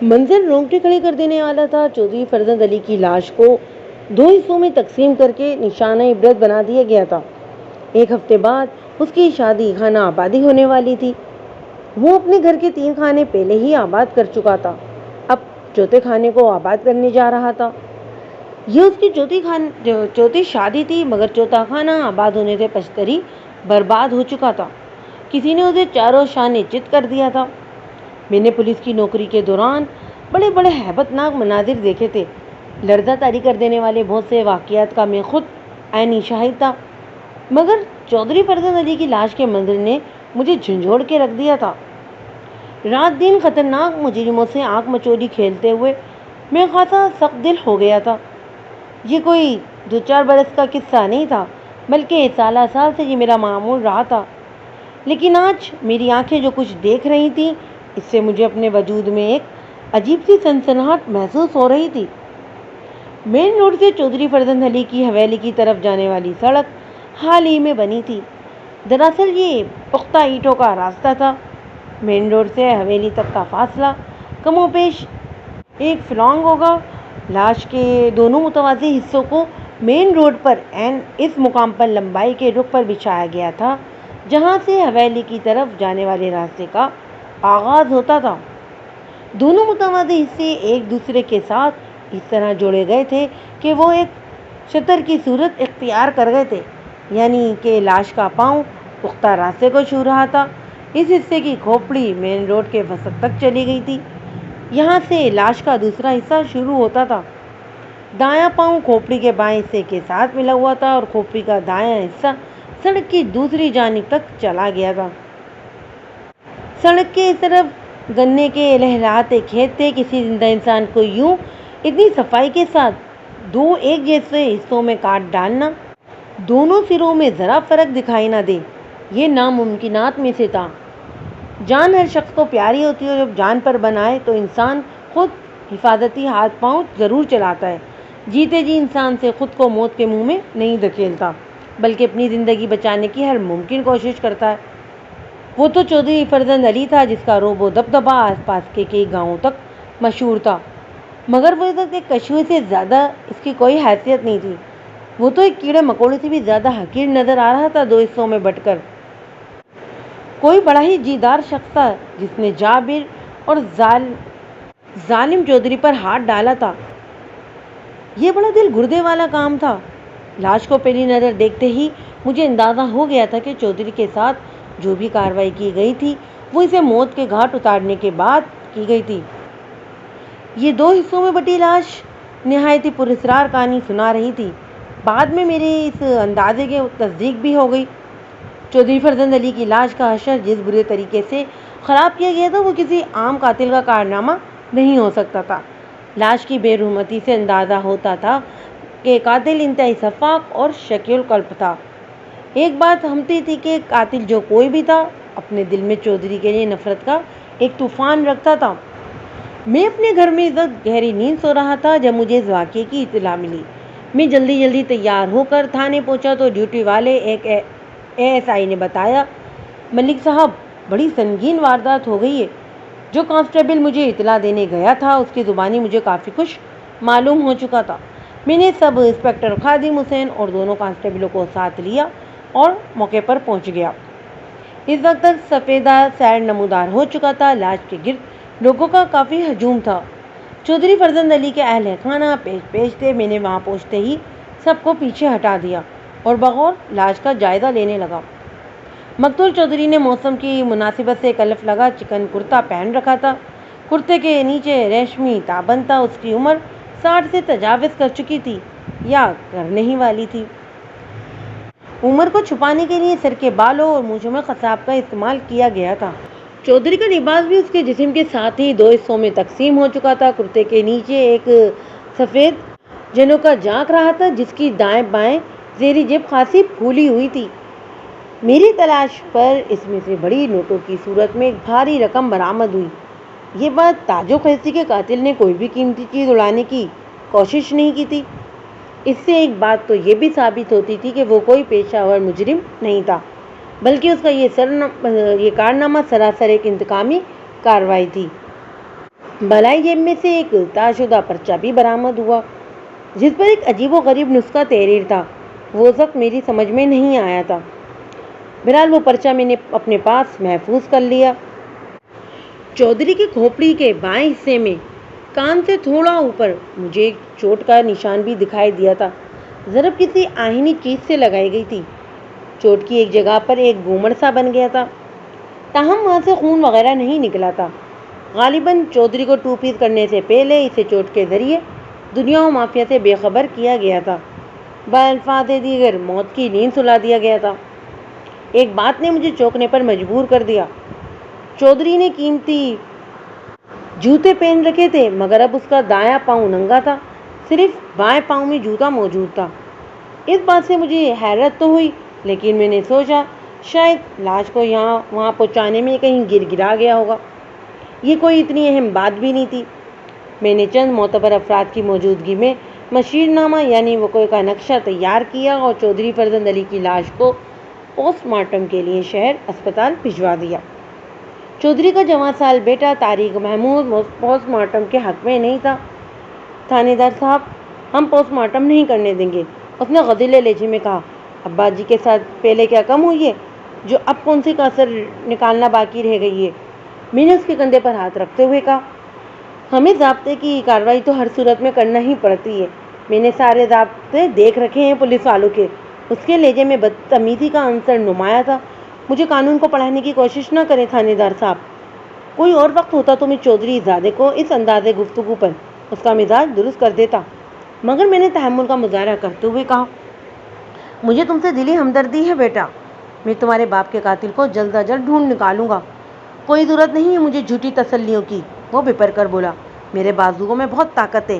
منظر رونگٹے کھڑے کر دینے والا تھا۔ چودھری فرزند علی کی لاش کو 2 حصوں میں تقسیم کر کے نشانہ عبرت بنا دیا گیا تھا۔ ایک ہفتے بعد اس کی شادی خانہ آبادی ہونے والی تھی۔ وہ اپنے گھر کے 3 خانے پہلے ہی آباد کر چکا تھا، اب چوتھے خانے کو آباد کرنے جا رہا تھا۔ یہ اس کی چوتھی شادی تھی، مگر چوتھا خانہ آباد ہونے سے پشتری برباد ہو چکا تھا۔ کسی نے اسے چاروں شانے چت کر دیا تھا۔ میں نے پولیس کی نوکری کے دوران بڑے بڑے ہیبت ناک مناظر دیکھے تھے، لرزہ طاری کر دینے والے بہت سے واقعات کا میں خود عینی شاہد تھا، مگر چودھری فرزند علی کی لاش کے منظر نے مجھے جھنجھوڑ کے رکھ دیا تھا۔ رات دن خطرناک مجرموں سے آنکھ مچولی کھیلتے ہوئے میں خاصا سخت دل ہو گیا تھا۔ یہ کوئی 2-4 برس کا قصہ نہیں تھا، بلکہ سالہ سال سے یہ میرا معمول رہا تھا۔ لیکن آج میری آنکھیں جو کچھ دیکھ رہی تھیں، اس سے مجھے اپنے وجود میں ایک عجیب سی سنسناہٹ محسوس ہو رہی تھی۔ مین روڈ سے چودھری فرزند علی کی حویلی کی طرف جانے والی سڑک حال ہی میں بنی تھی۔ دراصل یہ پختہ اینٹوں کا راستہ تھا۔ مین روڈ سے حویلی تک کا فاصلہ کم و بیش 1 فلانگ ہوگا۔ لاش کے دونوں متوازی حصوں کو مین روڈ پر عین اس مقام پر لمبائی کے رخ پر بچھایا گیا تھا جہاں سے حویلی کی طرف جانے والے راستے کا آغاز ہوتا تھا۔ دونوں متوازی حصے ایک دوسرے کے ساتھ اس طرح جوڑے گئے تھے کہ وہ ایک شطر کی صورت اختیار کر گئے تھے، یعنی کہ لاش کا پاؤں پختہ راستے کو چھو رہا تھا۔ اس حصے کی کھوپڑی مین روڈ کے وسط تک چلی گئی تھی۔ یہاں سے لاش کا دوسرا حصہ شروع ہوتا تھا۔ دایاں پاؤں کھوپڑی کے بائیں حصے کے ساتھ ملا ہوا تھا اور کھوپڑی کا دایاں حصہ سڑک کی دوسری جانب تک چلا گیا تھا۔ سڑک کے اس طرف گنے کے لہلہاتے کھیت تھے۔ کسی زندہ انسان کو یوں اتنی صفائی کے ساتھ 2 ایک جیسے حصوں میں کاٹ ڈالنا، دونوں سروں میں ذرا فرق دکھائی نہ دے، یہ ناممکنات میں سے تھا۔ جان ہر شخص کو پیاری ہوتی ہے، اور جب جان پر بن آئے تو انسان خود حفاظتی ہاتھ پاؤں ضرور چلاتا ہے۔ جیتے جی انسان سے خود کو موت کے منہ میں نہیں دھکیلتا، بلکہ اپنی زندگی بچانے کی ہر ممکن کوشش کرتا ہے۔ وہ تو چودھری فرزند علی تھا جس کا رعب و دبدبہ آس پاس کے کئی گاؤں تک مشہور تھا، مگر وہ اس وقت ایک کچھوے سے زیادہ اس کی کوئی حیثیت نہیں تھی۔ وہ تو ایک کیڑے مکوڑے سے بھی زیادہ حقیر نظر آ رہا تھا، 2 حصوں میں بٹ کر۔ کوئی بڑا ہی جیدار شخص تھا جس نے جابر اور ظالم چودھری پر ہاتھ ڈالا تھا۔ یہ بڑا دل گردے والا کام تھا۔ لاش کو پہلی نظر دیکھتے ہی مجھے اندازہ ہو گیا تھا کہ چودھری کے ساتھ جو بھی کارروائی کی گئی تھی وہ اسے موت کے گھاٹ اتارنے کے بعد کی گئی تھی۔ یہ 2 حصوں میں بٹی لاش نہایت ہی پراسرار کہانی سنا رہی تھی۔ بعد میں میرے اس اندازے کی تصدیق بھی ہو گئی۔ چودھری فرزند علی کی لاش کا حشر جس برے طریقے سے خراب کیا گیا تھا وہ کسی عام قاتل کا کارنامہ نہیں ہو سکتا تھا۔ لاش کی بے رحمتی سے اندازہ ہوتا تھا کہ قاتل انتہائی شفاق اور شقی القلب تھا۔ ایک بات ہمتی تھی کہ قاتل جو کوئی بھی تھا اپنے دل میں چودھری کے لیے نفرت کا ایک طوفان رکھتا تھا۔ میں اپنے گھر میں اس وقت گہری نیند سو رہا تھا جب مجھے اس واقعے کی اطلاع ملی۔ میں جلدی تیار ہو کر تھانے پہنچا تو ڈیوٹی والے ایک ASI نے بتایا، ملک صاحب بڑی سنگین واردات ہو گئی ہے۔ جو کانسٹیبل مجھے اطلاع دینے گیا تھا اس کی زبانی مجھے کافی کچھ معلوم ہو چکا تھا۔ میں نے سب انسپکٹر خادم حسین اور دونوں کانسٹیبلوں کو ساتھ لیا اور موقع پر پہنچ گیا۔ اس وقت تک سفیدہ سیر نمودار ہو چکا تھا۔ لاش کے گرد لوگوں کا کافی ہجوم تھا۔ چودھری فرزند علی کے اہل خانہ پیش تھے۔ میں نے وہاں پہنچتے ہی سب کو پیچھے ہٹا دیا اور بغور لاش کا جائزہ لینے لگا۔ مقتول چودھری نے موسم کی مناسبت سے کلف لگا چکن کرتا پہن رکھا تھا۔ کرتے کے نیچے ریشمی تابند تھا۔ اس کی عمر 60 سے تجاوز کر چکی تھی یا کرنے ہی والی تھی۔ عمر کو چھپانے کے لیے سر کے بالوں اور مونچھوں میں قصاب کا استعمال کیا گیا تھا۔ چودھری کا لباس بھی اس کے جسم کے ساتھ ہی 2 حصوں میں تقسیم ہو چکا تھا۔ کرتے کے نیچے ایک سفید جنوکا جھانک رہا تھا جس کی دائیں بائیں زیریں جیب خاصی پھولی ہوئی تھی۔ میری تلاش پر اس میں سے بڑی نوٹوں کی صورت میں ایک بھاری رقم برآمد ہوئی۔ یہ بات تاج و خیز تھی کہ قاتل نے کوئی بھی قیمتی چیز اڑانے کی کوشش نہیں کی تھی۔ اس سے ایک بات تو یہ بھی ثابت ہوتی تھی کہ وہ کوئی پیشہ ور مجرم نہیں تھا، بلکہ اس کا یہ کارنامہ سراسر ایک انتقامی کارروائی تھی۔ بلائی جیب میں سے ایک طے پرچہ بھی برآمد ہوا جس پر ایک عجیب و غریب نسخہ تحریر تھا۔ وہ وقت میری سمجھ میں نہیں آیا تھا۔ بہرحال وہ پرچہ میں نے اپنے پاس محفوظ کر لیا۔ چودھری کی کھوپڑی کے بائیں حصے میں کان سے تھوڑا اوپر مجھے ایک چوٹ کا نشان بھی دکھائی دیا تھا۔ ضرب کسی آہنی چیز سے لگائی گئی تھی۔ چوٹ کی ایک جگہ پر ایک گومڑ سا بن گیا تھا، تاہم وہاں سے خون وغیرہ نہیں نکلا تھا۔ غالباً چودھری کو ٹوپید کرنے سے پہلے اسے چوٹ کے ذریعے دنیا و مافیا سے بے خبر کیا گیا تھا، بالفاظ دیگر موت کی نیند سلا دیا گیا تھا۔ ایک بات نے مجھے چونکنے پر مجبور کر دیا۔ چودھری نے قیمتی جوتے پہن رکھے تھے، مگر اب اس کا دایاں پاؤں ننگا تھا، صرف بائیں پاؤں میں جوتا موجود تھا۔ اس بات سے مجھے حیرت تو ہوئی، لیکن میں نے سوچا شاید لاش کو یہاں وہاں پہنچانے میں کہیں گر گرا گیا ہوگا۔ یہ کوئی اتنی اہم بات بھی نہیں تھی۔ میں نے چند معتبر افراد کی موجودگی میں مشیر نامہ یعنی وقوع کا نقشہ تیار کیا اور چودھری فرزند علی کی لاش کو پوسٹ مارٹم کے لیے شہر اسپتال بھجوا دیا۔ چودھری کا جوان سال بیٹا طارق محمود پوسٹ مارٹم کے حق میں نہیں تھا۔ تھانے دار صاحب، ہم پوسٹ مارٹم نہیں کرنے دیں گے، اس نے غضیلے لہجے میں کہا۔ ابا جی کے ساتھ پہلے کیا کم ہوئی ہے جو اب کون سی کسر نکالنا باقی رہ گئی ہے؟ میں نے اس کے کندھے پر ہاتھ رکھتے ہوئے کہا، ہمیں ضابطے کی کارروائی تو ہر صورت میں کرنا ہی پڑتی ہے۔ میں نے سارے ضابطے دیکھ رکھے ہیں پولیس والوں کے۔ اس کے لہجے میں بدتمیزی کا عنصر نمایاں تھا۔ مجھے قانون کو پڑھانے کی کوشش نہ کریں تھانے دار صاحب۔ کوئی اور وقت ہوتا تو میں چودھری زادے کو اس انداز گفتگو پر اس کا مزاج درست کر دیتا، مگر میں نے تحمل کا مظاہرہ کرتے ہوئے کہا، مجھے تم سے دلی ہمدردی ہے بیٹا، میں تمہارے باپ کے قاتل کو جلد از جلد ڈھونڈ نکالوں گا۔ کوئی ضرورت نہیں ہے مجھے جھوٹی تسلیوں کی، وہ بپر کر بولا۔ میرے بازوؤں میں بہت طاقت ہے،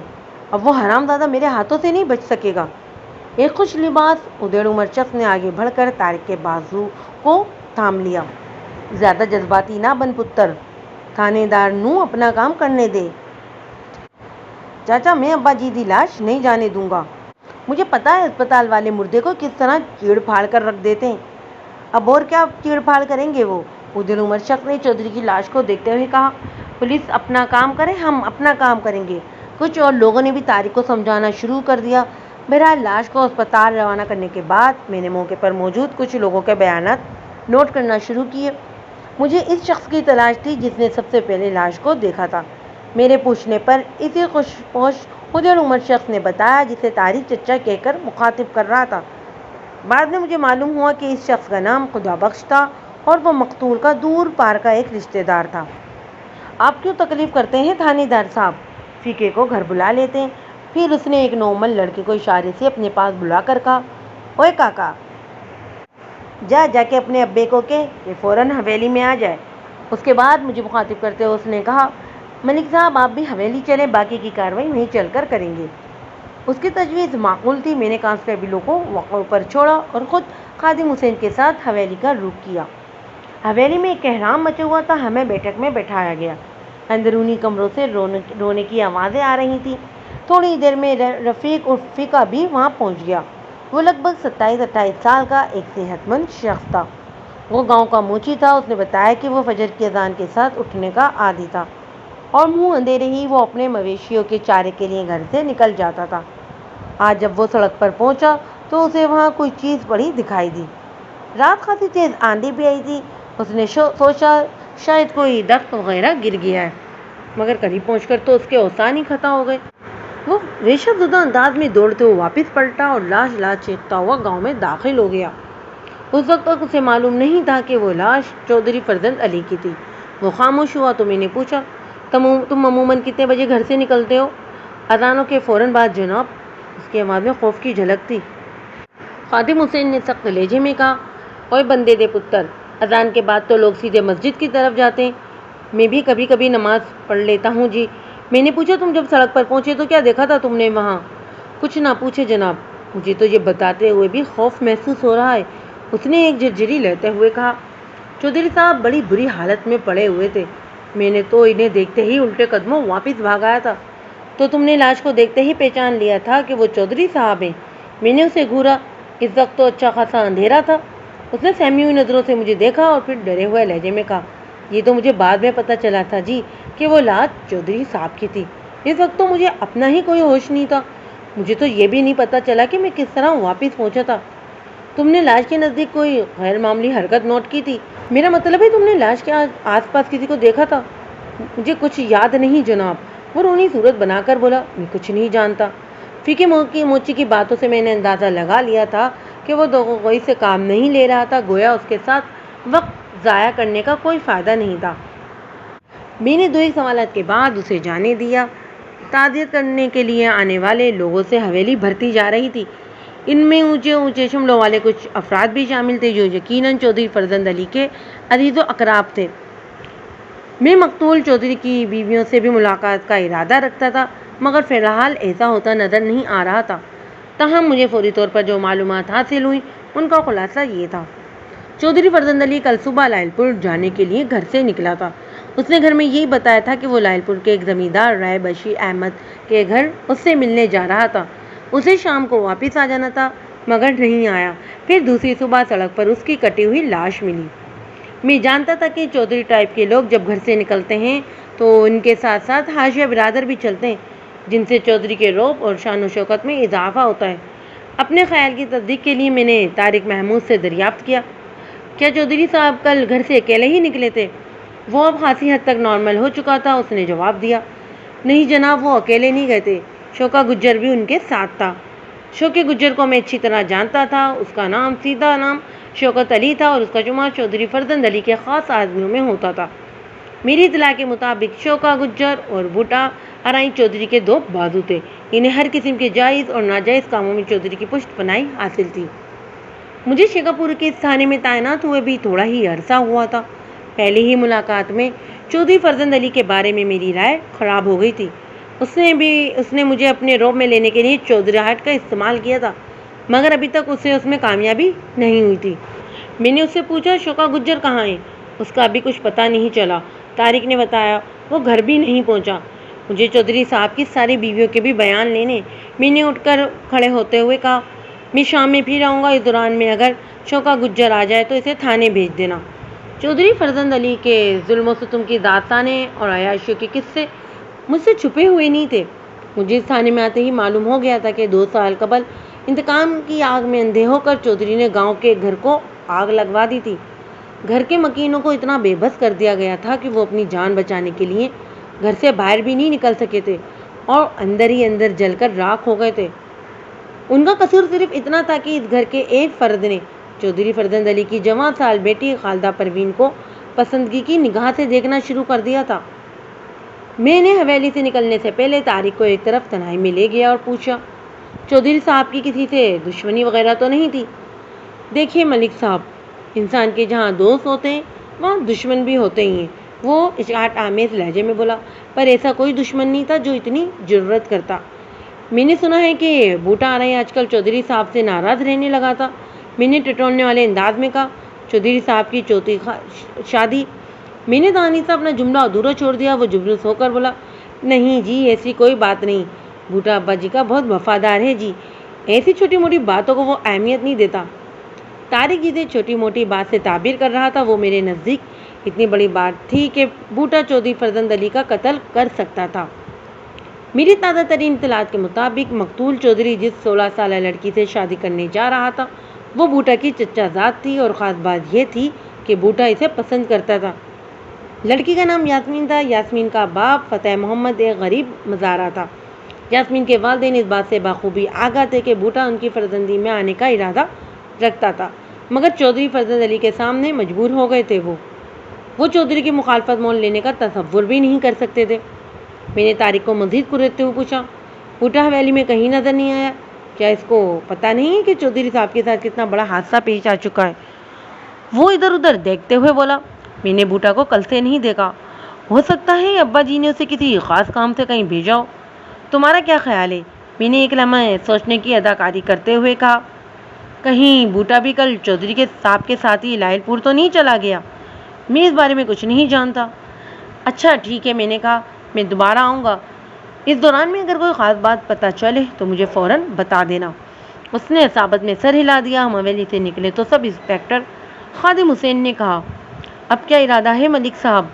اب وہ حرام زادہ میرے ہاتھوں سے نہیں بچ سکے گا۔ ایک خوش لباس ادھیڑ عمر شخص نے آگے بڑھ کر طارق کے بازو کو تھام لیا۔ زیادہ جذباتی نہ بن پتر، تھانے دار نوں اپنا کام کرنے دے۔ چاچا، میں ابا جی دی لاش نہیں جانے دوں گا۔ مجھے پتا ہے اسپتال والے مردے کو کس طرح چیڑ پھاڑ کر رکھ دیتے ہیں۔ اب اور کیا چیڑ پھاڑ کریں گے وہ؟ ادھیڑ عمر شخص نے چودھری کی لاش کو دیکھتے ہوئے کہا، پولیس اپنا کام کرے، ہم اپنا کام کریں گے۔ کچھ اور لوگوں نے بھی طارق کو سمجھانا شروع کر دیا۔ بہرحال لاش کو اسپتال روانہ کرنے کے بعد میں نے موقع پر موجود کچھ لوگوں کے بیانات نوٹ کرنا شروع کیے۔ مجھے اس شخص کی تلاش تھی جس نے سب سے پہلے لاش کو دیکھا تھا۔ میرے پوچھنے پر اسی خوش پوش ادھیڑ عمر شخص نے بتایا جسے طارق چچا کہہ کر مخاطب کر رہا تھا۔ بعد میں مجھے معلوم ہوا کہ اس شخص کا نام خدا بخش تھا اور وہ مقتول کا دور پار کا ایک رشتہ دار تھا۔ آپ کیوں تکلیف کرتے ہیں تھانے دار صاحب؟ فیقے کو گھر بلا لیتے ہیں۔ پھر اس نے ایک نومل لڑکے کو اشارے سے اپنے پاس بلا کر کہا، اوے کاکا، جا کے اپنے ابے کو کہہ کہ فوراً حویلی میں آ جائے۔ اس کے بعد مجھے مخاطب کرتے ہوئے اس نے کہا، ملک صاحب آپ بھی حویلی چلیں، باقی کی کارروائی وہیں چل کر کریں گے۔ اس کی تجویز معقول تھی۔ میں نے کانسٹیبلوں کو وقوع پر چھوڑا اور خود خادم حسین کے ساتھ حویلی کا رخ کیا۔ حویلی میں ایک احرام مچا ہوا تھا۔ ہمیں بیٹھک میں بٹھایا گیا۔ اندرونی کمروں سے رونے کی آوازیں آ رہی تھیں۔ تھوڑی دیر میں رفیق عرف فیقہ بھی وہاں پہنچ گیا۔ وہ لگ بھگ 27-28 سال کا ایک صحت مند شخص تھا۔ وہ گاؤں کا موچی تھا۔ اس نے بتایا کہ وہ فجر کی اذان کے ساتھ اٹھنے کا عادی تھا اور منہ اندھیرے ہی وہ اپنے مویشیوں کے چارے کے لیے گھر سے نکل جاتا تھا۔ آج جب وہ سڑک پر پہنچا تو اسے وہاں کوئی چیز پڑی دکھائی دی۔ رات خاصی تیز آندھی بھی آئی تھی۔ اس نے سوچا شاید کوئی درخت وغیرہ گر گیا ہے، مگر قریب پہنچ کر تو اس کے اوسان ہی ختم ہو گئے۔ وہ وحشت زدہ انداز میں دوڑتے ہوئے واپس پلٹا اور لاش چیختا ہوا گاؤں میں داخل ہو گیا۔ اس وقت تک اسے معلوم نہیں تھا کہ وہ لاش چودھری فرزند علی کی تھی۔ وہ خاموش ہوا تو میں نے پوچھا، تم عموماً کتنے بجے گھر سے نکلتے ہو؟ اذانوں کے فوراً بعد جناب۔ اس کی آواز میں خوف کی جھلک تھی۔ خادم حسین نے سخت لہجے میں کہا، اوے بندے دے پتر، اذان کے بعد تو لوگ سیدھے مسجد کی طرف جاتے ہیں۔ میں بھی کبھی کبھی نماز پڑھ لیتا ہوں جی۔ میں نے پوچھا، تم جب سڑک پر پہنچے تو کیا دیکھا تھا تم نے وہاں؟ کچھ نہ پوچھے جناب، مجھے تو یہ بتاتے ہوئے بھی خوف محسوس ہو رہا ہے، اس نے ایک جھرجھری لیتے ہوئے کہا۔ چودھری صاحب بڑی بری حالت میں پڑے ہوئے تھے، میں نے تو انہیں دیکھتے ہی الٹے قدموں واپس بھاگ آیا تھا۔ تو تم نے لاش کو دیکھتے ہی پہچان لیا تھا کہ وہ چودھری صاحب ہیں؟ میں نے اسے گھورا، اس وقت تو اچھا خاصا اندھیرا تھا۔ اس نے سہمی ہوئی نظروں سے مجھے دیکھا اور پھر ڈرے ہوئے لہجے میں کہا، یہ تو مجھے بعد میں پتہ چلا تھا جی کہ وہ لاش چودھری صاحب کی تھی۔ اس وقت تو مجھے اپنا ہی کوئی ہوش نہیں تھا۔ مجھے تو یہ بھی نہیں پتہ چلا کہ میں کس طرح واپس پہنچا تھا۔ تم نے لاش کے نزدیک کوئی غیر معمولی حرکت نوٹ کی تھی؟ میرا مطلب ہے تم نے لاش کے آس پاس کسی کو دیکھا تھا؟ مجھے کچھ یاد نہیں جناب، وہ رونی صورت بنا کر بولا۔ میں کچھ نہیں جانتا۔ فیکے موچی کی باتوں سے میں نے اندازہ لگا لیا تھا کہ وہ دوغوئی سے کام نہیں لے رہا تھا، گویا اس کے ساتھ وقت ضائع کرنے کا کوئی فائدہ نہیں تھا۔ میں نے دو ایک سوالات کے بعد اسے جانے دیا۔ تعزیت کرنے کے لیے آنے والے لوگوں سے حویلی بھرتی جا رہی تھی۔ ان میں اونچے اونچے شملوں والے کچھ افراد بھی شامل تھے جو یقیناً چودھری فرزند علی کے عزیز و اقرب تھے۔ میں مقتول چودھری کی بیویوں سے بھی ملاقات کا ارادہ رکھتا تھا، مگر فی الحال ایسا ہوتا نظر نہیں آ رہا تھا۔ تاہم مجھے فوری طور پر جو معلومات حاصل ہوئیں ان کا خلاصہ یہ تھا۔ چودھری فرزند علی کل صبح لائل پور جانے کے لیے گھر سے نکلا تھا۔ اس نے گھر میں یہی بتایا تھا کہ وہ لائل پور کے ایک زمیندار رائے بشیر احمد کے گھر اس سے ملنے جا رہا تھا۔ اسے شام کو واپس آ جانا تھا، مگر نہیں آیا۔ پھر دوسری صبح سڑک پر اس کی کٹی ہوئی لاش ملی۔ میں جانتا تھا کہ چودھری ٹائپ کے لوگ جب گھر سے نکلتے ہیں تو ان کے ساتھ ساتھ حاشیہ برادر بھی چلتے ہیں، جن سے چودھری کے رعب اور شان و شوکت میں اضافہ ہوتا ہے۔ اپنے خیال کی تصدیق کے لیے میں نے طارق محمود سے دریافت کیا، کیا چودھری صاحب کل گھر سے اکیلے ہی نکلے تھے؟ وہ اب خاصی حد تک نارمل ہو چکا تھا۔ اس نے جواب دیا، نہیں جناب، وہ اکیلے نہیں گئے تھے، شوکا گجر بھی ان کے ساتھ تھا۔ شوکے گجر کو میں اچھی طرح جانتا تھا۔ اس کا نام سیدھا نام شوکت علی تھا اور اس کا شمار چودھری فرزند علی کے خاص آدمیوں میں ہوتا تھا۔ میری اطلاع کے مطابق شوکا گجر اور بوٹا ارائیں چودھری کے دو بازو تھے۔ انہیں ہر قسم کے جائز اور ناجائز کاموں میں چودھری کی پشت پناہی حاصل تھی۔ مجھے شیکاپور کے اس تھانے میں تعینات ہوئے بھی تھوڑا ہی عرصہ ہوا تھا۔ پہلی ہی ملاقات میں چودھری فرزند علی کے بارے میں میری رائے خراب ہو گئی تھی۔ اس نے مجھے اپنے رعب میں لینے کے لیے چودھری ہٹ کا استعمال کیا تھا، مگر ابھی تک اسے اس میں کامیابی نہیں ہوئی تھی۔ میں نے اس سے پوچھا، شوکا گجر کہاں ہے؟ اس کا ابھی کچھ پتہ نہیں چلا، طارق نے بتایا۔ وہ گھر بھی نہیں پہنچا۔ مجھے چودھری صاحب کی ساری بیویوں کے بھی بیان لینے۔ میں نے اٹھ کر کھڑے ہوتے ہوئے کہا، میں شام میں پھر آؤں گا، اس دوران میں اگر شوکا گجر آ جائے تو اسے تھانے بھیج دینا۔ چودھری فرزند علی کے ظلم و ستم کی داستانیں اور عیاشیوں کے قصے مجھ سے چھپے ہوئے نہیں تھے۔ مجھے اس تھانے میں آتے ہی معلوم ہو گیا تھا کہ 2 سال قبل انتقام کی آگ میں اندھے ہو کر چودھری نے گاؤں کے گھر کو آگ لگوا دی تھی۔ گھر کے مکینوں کو اتنا بے بس کر دیا گیا تھا کہ وہ اپنی جان بچانے کے لیے گھر سے باہر بھی نہیں نکل سکے تھے اور اندر ہی اندر جل کر راکھ ہو گئے تھے۔ ان کا قصور صرف اتنا تھا کہ اس گھر کے ایک فرد نے چودھری فرزند علی کی جوان سال بیٹی خالدہ پروین کو پسندگی کی نگاہ سے دیکھنا شروع کر دیا تھا۔ میں نے حویلی سے نکلنے سے پہلے طارق کو ایک طرف تنہائی میں لے گیا اور پوچھا، چودھری صاحب کی کسی سے دشمنی وغیرہ تو نہیں تھی؟ دیکھیے ملک صاحب، انسان کے جہاں دوست ہوتے ہیں وہاں دشمن بھی ہوتے ہی ہیں، وہ اشاعت آمیز لہجے میں بولا، پر ایسا کوئی دشمن نہیں تھا جو اتنی جرت کرتا۔ میں نے سنا ہے کہ بوٹا آرائی آج کل چودھری صاحب سے ناراض رہنے لگا تھا۔ میں نے ٹٹولنے والے انداز میں کہا، چودھری صاحب کی چوتھی شادی؟ میں نے دانی سے اپنا جملہ ادھورا چھوڑ دیا۔ وہ جبلوس ہو کر بولا، نہیں جی، ایسی کوئی بات نہیں، بوٹا ابا جی کا بہت وفادار ہے جی، ایسی چھوٹی موٹی باتوں کو وہ اہمیت نہیں دیتا۔ طارق جسے چھوٹی موٹی بات سے تعبیر کر رہا تھا وہ میرے نزدیک اتنی بڑی بات تھی کہ بوٹا چودھری فرزند علی کا قتل کر سکتا تھا۔ میری تازہ ترین اطلاعات کے مطابق مقتول چودھری جس 16 سالہ لڑکی سے شادی کرنے جا رہا تھا وہ بوٹا کی چچا زاد تھی، اور خاص بات یہ تھی کہ بوٹا اسے پسند کرتا تھا۔ لڑکی کا نام یاسمین تھا۔ یاسمین کا باپ فتح محمد ایک غریب مزارع تھا۔ یاسمین کے والدین اس بات سے بخوبی آگاہ تھے کہ بوٹا ان کی فرزندی میں آنے کا ارادہ رکھتا تھا، مگر چودھری فرزند علی کے سامنے مجبور ہو گئے تھے۔ وہ چودھری کی مخالفت مول لینے کا تصور بھی نہیں کر سکتے تھے۔ میں نے طارق کو مزید کریدتے ہوئے پوچھا، بوٹا حویلی میں کہیں نظر نہیں آیا؟ کیا اس کو پتہ نہیں ہے کہ چودھری صاحب کے ساتھ کتنا بڑا حادثہ پیش آ چکا ہے؟ وہ ادھر ادھر دیکھتے ہوئے بولا، میں نے بوٹا کو کل سے نہیں دیکھا، ہو سکتا ہے ابا جی نے اسے کسی خاص کام سے کہیں بھیجا ہو۔ تمہارا کیا خیال ہے؟ میں نے ایک لمحہ سوچنے کی اداکاری کرتے ہوئے کہا، کہیں بوٹا بھی کل چودھری کے صاحب کے ساتھ ہی لائل پور تو نہیں چلا گیا؟ میں اس بارے میں کچھ نہیں جانتا۔ اچھا ٹھیک ہے، میں نے کہا، میں دوبارہ آؤں گا، اس دوران میں اگر کوئی خاص بات پتہ چلے تو مجھے فوراً بتا دینا۔ اس نے ثابت میں سر ہلا دیا۔ ہم حویلی سے نکلے تو سب انسپکٹر خادم حسین نے کہا، اب کیا ارادہ ہے ملک صاحب؟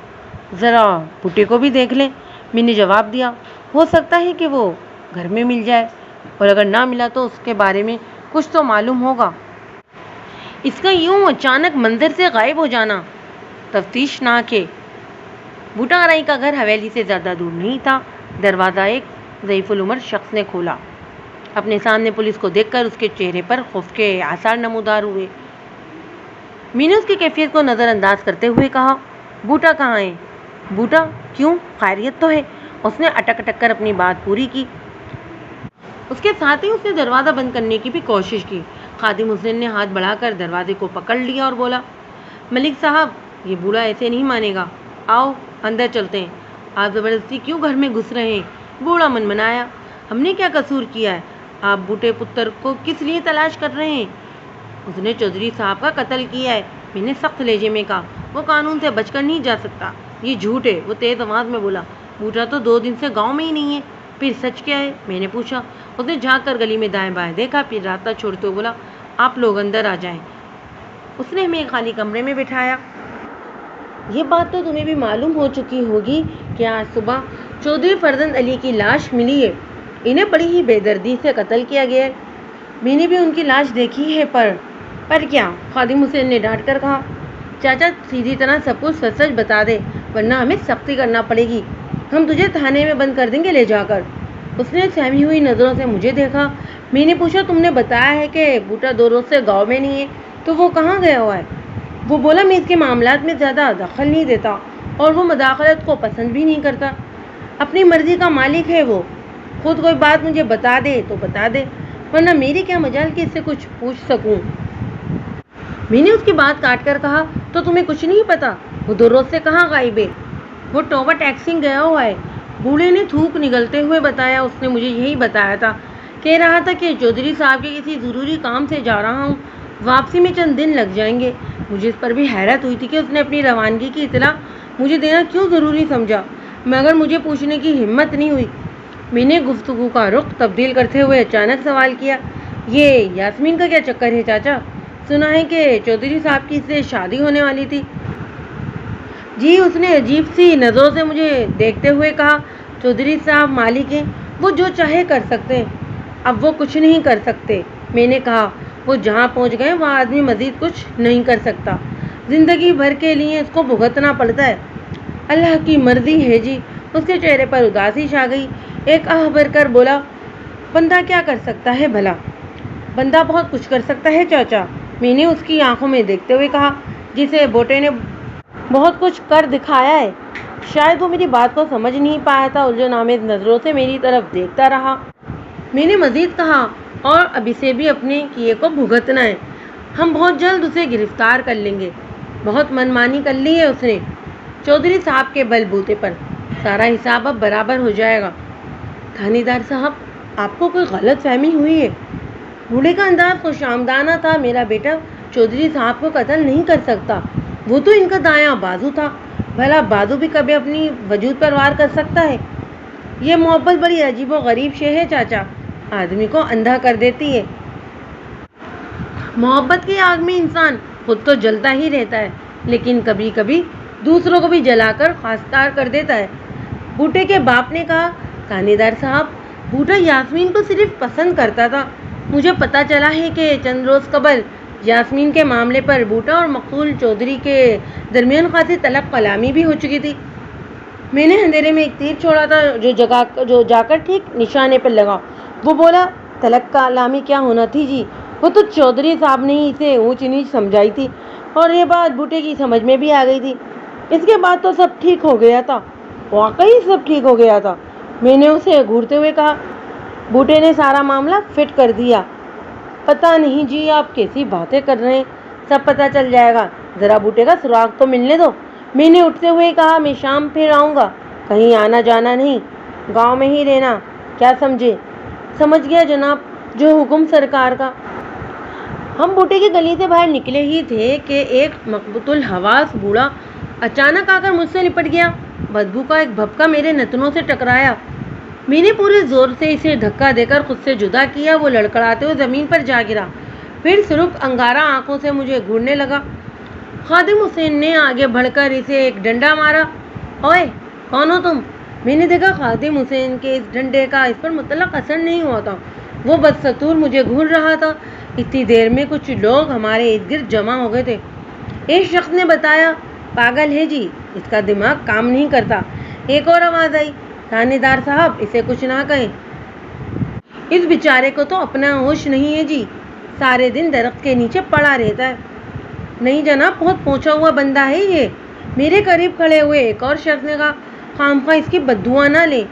ذرا بھٹے کو بھی دیکھ لیں۔ میں نے جواب دیا، ہو سکتا ہے کہ وہ گھر میں مل جائے، اور اگر نہ ملا تو اس کے بارے میں کچھ تو معلوم ہوگا۔ اس کا یوں اچانک منظر سے غائب ہو جانا تفتیشناک ہے۔ بھوٹا رائی کا گھر حویلی سے زیادہ دور نہیں تھا۔ دروازہ ایک ضعیف العمر شخص نے کھولا۔ اپنے سامنے پولیس کو دیکھ کر اس کے چہرے پر خوف کے آثار نمودار ہوئے۔ میں نے اس کی کیفیت کو نظر انداز کرتے ہوئے کہا، بھوٹا کہاں ہے؟ بھوٹا کیوں، خیریت تو ہے؟ اس نے اٹک اٹک کر اپنی بات پوری کی۔ اس کے ساتھ ہی اس نے دروازہ بند کرنے کی بھی کوشش کی۔ خادم حسین نے ہاتھ بڑھا کر دروازے کو پکڑ لیا اور بولا، ملک صاحب یہ بوڑھا ایسے نہیں مانے گا، آؤ اندر چلتے ہیں۔ آپ زبردستی کیوں گھر میں گھس رہے ہیں؟ بوڑھا منمنایا، ہم نے کیا قصور کیا ہے؟ آپ بوٹے پتر کو کس لیے تلاش کر رہے ہیں؟ اس نے چودھری صاحب کا قتل کیا ہے، میں نے سخت لہجے میں کہا۔ وہ قانون سے بچ کر نہیں جا سکتا، یہ جھوٹ ہے، وہ تیز آواز میں بولا۔ بوٹا تو 2 دن سے گاؤں میں ہی نہیں ہے، پھر سچ کیا ہے؟ میں نے پوچھا۔ اس نے جھانک کر گلی میں دائیں بائیں دیکھا، پھر راستہ چھوڑتے ہوئے بولا، آپ لوگ اندر آ جائیں۔ اس نے ہمیں ایک خالی کمرے میں بٹھایا۔ یہ بات تو تمہیں بھی معلوم ہو چکی ہوگی کہ آج صبح چودھری فرزند علی کی لاش ملی ہے۔ انہیں بڑی ہی بے دردی سے قتل کیا گیا ہے۔ میں نے بھی ان کی لاش دیکھی ہے، پر کیا؟ خادم حسین نے ڈانٹ کر کہا۔ چاچا سیدھی طرح سب کچھ سچ سچ بتا دے، ورنہ ہمیں سختی کرنا پڑے گی، ہم تجھے تھانے میں بند کر دیں گے لے جا کر۔ اس نے سہمی ہوئی نظروں سے مجھے دیکھا۔ میں نے پوچھا، تم نے بتایا ہے کہ بوٹا 2 روز سے گاؤں میں نہیں ہے، تو وہ کہاں گیا ہوا ہے؟ وہ بولا، میں اس کے معاملات میں زیادہ دخل نہیں دیتا، اور وہ مداخلت کو پسند بھی نہیں کرتا۔ اپنی مرضی کا مالک ہے وہ، خود کوئی بات مجھے بتا دے تو بتا دے، ورنہ میری کیا مجال کہ اس سے کچھ پوچھ سکوں۔ میں نے اس کی بات کاٹ کر کہا، تو تمہیں کچھ نہیں پتا؟ وہ 2 روز سے کہاں غائب ہے؟ وہ ٹوبہ ٹیکسنگ گیا ہوا ہے۔ بوڑھے نے تھوک نگلتے ہوئے بتایا۔ اس نے مجھے یہی بتایا تھا، کہہ رہا تھا کہ چودھری صاحب کے کسی ضروری کام سے جا رہا ہوں، واپسی میں چند دن لگ جائیں گے۔ مجھے اس پر بھی حیرت ہوئی تھی کہ اس نے اپنی روانگی کی اطلاع مجھے دینا کیوں ضروری سمجھا، مگر مجھے پوچھنے کی ہمت نہیں ہوئی۔ میں نے گفتگو کا رخ تبدیل کرتے ہوئے اچانک سوال کیا، یہ یاسمین کا کیا چکر ہے چاچا؟ سنا ہے کہ چودھری صاحب کی اس سے شادی ہونے والی تھی۔ جی، اس نے عجیب سی نظروں سے مجھے دیکھتے ہوئے کہا، چودھری صاحب مالک ہیں، وہ جو چاہے کر سکتے ہیں، اب وہ کچھ نہیں کر سکتے۔ میں نے کہا، وہ جہاں پہنچ گئے وہاں آدمی مزید کچھ نہیں کر سکتا، زندگی بھر کے لیے اس کو بھگتنا پڑتا ہے۔ اللہ کی مرضی ہے جی۔ اس کے چہرے پر اداسی چھا گئی۔ ایک آہ بھر کر بولا، بندہ کیا کر سکتا ہے بھلا؟ بندہ بہت کچھ کر سکتا ہے چاچا، میں نے اس کی آنکھوں میں دیکھتے ہوئے کہا، جسے بوٹے نے بہت کچھ کر دکھایا ہے۔ شاید وہ میری بات کو سمجھ نہیں پایا تھا، الجھن آمیز نظروں سے میری طرف دیکھتا رہا۔ میں نے مزید کہا، اور اب اسے بھی اپنے کیے کو بھگتنا ہے، ہم بہت جلد اسے گرفتار کر لیں گے۔ بہت منمانی کر لی ہے اس نے چودھری صاحب کے بل بوتے پر، سارا حساب اب برابر ہو جائے گا۔ تھانے دار صاحب، آپ کو کوئی غلط فہمی ہوئی ہے؟ بوڑھے کا انداز خوش آمدانہ تھا۔ میرا بیٹا چودھری صاحب کو قتل نہیں کر سکتا، وہ تو ان کا دایاں بازو تھا، بھلا بازو بھی کبھی اپنی وجود پر وار کر سکتا ہے؟ یہ محبت بڑی عجیب و غریب شے ہے چاچا، آدمی کو اندھا کر دیتی ہے۔ محبت کی آگ میں انسان خود تو جلتا ہی رہتا ہے، لیکن کبھی کبھی دوسروں کو بھی جلا کر خاکسار کر دیتا ہے۔ بوٹے کے باپ نے کہا، تھانے دار صاحب، بوٹا یاسمین کو صرف پسند کرتا تھا۔ مجھے پتہ چلا ہے کہ چند روز قبل یاسمین کے معاملے پر بوٹا اور مقتول چودھری کے درمیان خاصی طلب کلامی بھی ہو چکی تھی۔ میں نے اندھیرے میں ایک تیر چھوڑا تھا جو جا کر ٹھیک نشانے پر لگا۔ وہ بولا، طلب کلامی کیا ہونا تھی جی، وہ تو چودھری صاحب نے ہی اسے اونچ نیچ سمجھائی تھی، اور یہ بات بوٹے کی سمجھ میں بھی آ گئی تھی۔ اس کے بعد تو سب ٹھیک ہو گیا تھا، واقعی سب ٹھیک ہو گیا تھا۔ میں نے اسے گھورتے ہوئے کہا، بوٹے نے سارا معاملہ فٹ کر دیا۔ پتہ نہیں جی، آپ کیسی باتیں کر رہے ہیں، سب پتہ چل جائے گا، ذرا بوٹے کا سراغ تو ملنے دو۔ میں نے اٹھتے ہوئے کہا، میں شام پھر آؤں گا، کہیں آنا جانا نہیں، گاؤں میں ہی رہنا، کیا سمجھے؟ سمجھ گیا جناب، جو حکم سرکار کا۔ ہم بوٹے کی گلی سے باہر نکلے ہی تھے کہ ایک مقبوض الحواس بوڑھا اچانک آ کر مجھ سے لپٹ گیا۔ بدبو کا ایک بھپکا میرے نتنوں سے ٹکرایا۔ میں نے پورے زور سے اسے دھکا دے کر خود سے جدا کیا۔ وہ لڑکھڑاتے ہوئے زمین پر جا گرا، پھر سرخ انگارہ آنکھوں سے مجھے گھورنے لگا۔ خادم حسین نے آگے بڑھ کر اسے ایک ڈنڈا مارا۔ اوئے کون ہو تم؟ میں نے دیکھا خادم حسین کے اس ڈنڈے کا اس پر مطلق اثر نہیں ہوا تھا۔ وہ بدستور مجھے گھور رہا تھا۔ اتنی دیر میں کچھ لوگ ہمارے ارد گرد جمع ہو گئے تھے۔ ایک شخص نے بتایا، پاگل ہے جی، اس کا دماغ کام نہیں کرتا۔ ایک اور آواز آئی، تھانے دار صاحب اسے کچھ نہ کہیں، اس بیچارے کو تو اپنا ہوش نہیں ہے جی، سارے دن درخت کے نیچے پڑا رہتا ہے۔ نہیں جناب، بہت پہنچا ہوا بندہ ہے یہ، میرے قریب کھڑے ہوئے ایک اور شخص نے کہا۔ خامخواہ اس کی بددعا نہ لیں۔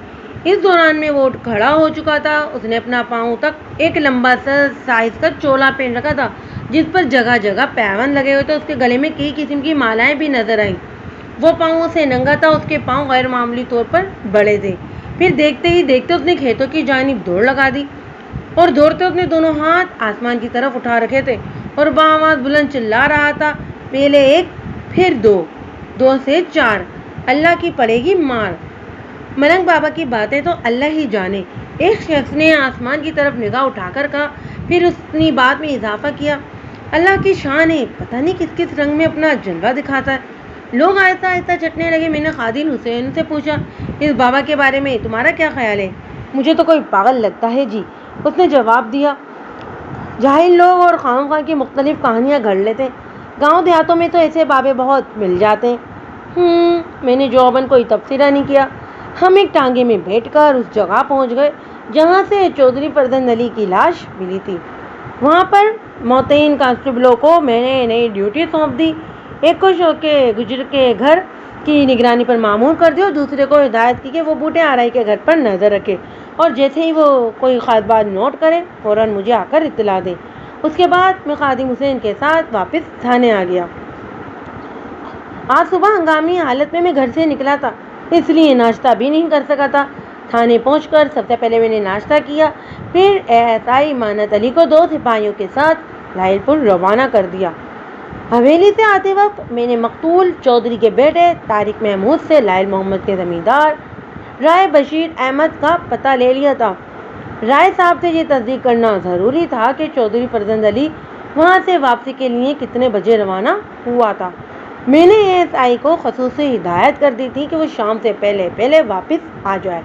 اس دوران میں وہ کھڑا ہو چکا تھا۔ اس نے اپنا پاؤں تک ایک لمبا سا سائز کا چولا پہن رکھا تھا جس پر جگہ جگہ پیون لگے ہوئے تھے۔ اس کے گلے میں کئی قسم کی مالائیں بھی نظر آئیں۔ وہ پاؤں سے ننگا تھا، اس کے پاؤں غیر معمولی طور پر بڑے تھے۔ پھر دیکھتے ہی دیکھتے اس نے کھیتوں کی جانب دوڑ لگا دی اور دوڑتے اس نے دونوں ہاتھ آسمان کی طرف اٹھا رکھے تھے اور بآواز بلند چلا رہا تھا، پہلے ایک پھر دو، دو سے چار، اللہ کی پڑے گی مار، ملنگ بابا کی باتیں تو اللہ ہی جانے۔ ایک شخص نے آسمان کی طرف نگاہ اٹھا کر کہا، پھر اپنی بات میں اضافہ کیا، اللہ کی شان ہے، پتہ نہیں کس کس رنگ میں اپنا جلوہ دکھاتا ہے۔ لوگ آہستہ آہستہ چٹنے لگے۔ میں نے خادم حسین سے پوچھا، اس بابا کے بارے میں تمہارا کیا خیال ہے؟ مجھے تو کوئی پاگل لگتا ہے جی، اس نے جواب دیا۔ جاہل لوگ اور خواہاں کی مختلف کہانیاں گھڑ لیتے، گاؤں دیہاتوں میں تو ایسے بابے بہت مل جاتے ہیں۔ میں نے جواباً کوئی تبصرہ نہیں کیا۔ ہم ایک ٹانگے میں بیٹھ کر اس جگہ پہنچ گئے جہاں سے چودھری فرزند علی کی لاش ملی تھی۔ وہاں پر معتین کانسٹیبلوں کو میں نے نئی ڈیوٹی سونپ دی۔ ایک کو شوق کے گجر کے گھر کی نگرانی پر مامور کر دیا اور دوسرے کو ہدایت کی کہ وہ بوٹے آرائی کے گھر پر نظر رکھے اور جیسے ہی وہ کوئی خاص بات نوٹ کرے فوراً مجھے آ کر اطلاع دے۔ اس کے بعد میں خادم حسین کے ساتھ واپس تھانے آ گیا۔ آج صبح ہنگامی حالت میں گھر سے نکلا تھا، اس لیے ناشتہ بھی نہیں کر سکا تھا۔ تھانے پہنچ کر سب سے پہلے میں نے ناشتہ کیا، پھر ASI امانت علی کو 2 سپاہیوں کے ساتھ لائل پور روانہ کر دیا۔ حویلی سے آتے وقت میں نے مقتول چودھری کے بیٹے طارق محمود سے لائل محمد کے زمیندار رائے بشیر احمد کا پتہ لے لیا تھا۔ رائے صاحب سے یہ تصدیق کرنا ضروری تھا کہ چودھری فرزند علی وہاں سے واپسی کے لیے کتنے بجے روانہ ہوا تھا۔ میں نے ASI کو خصوصی ہدایت کر دی تھی کہ وہ شام سے پہلے واپس آ جائے۔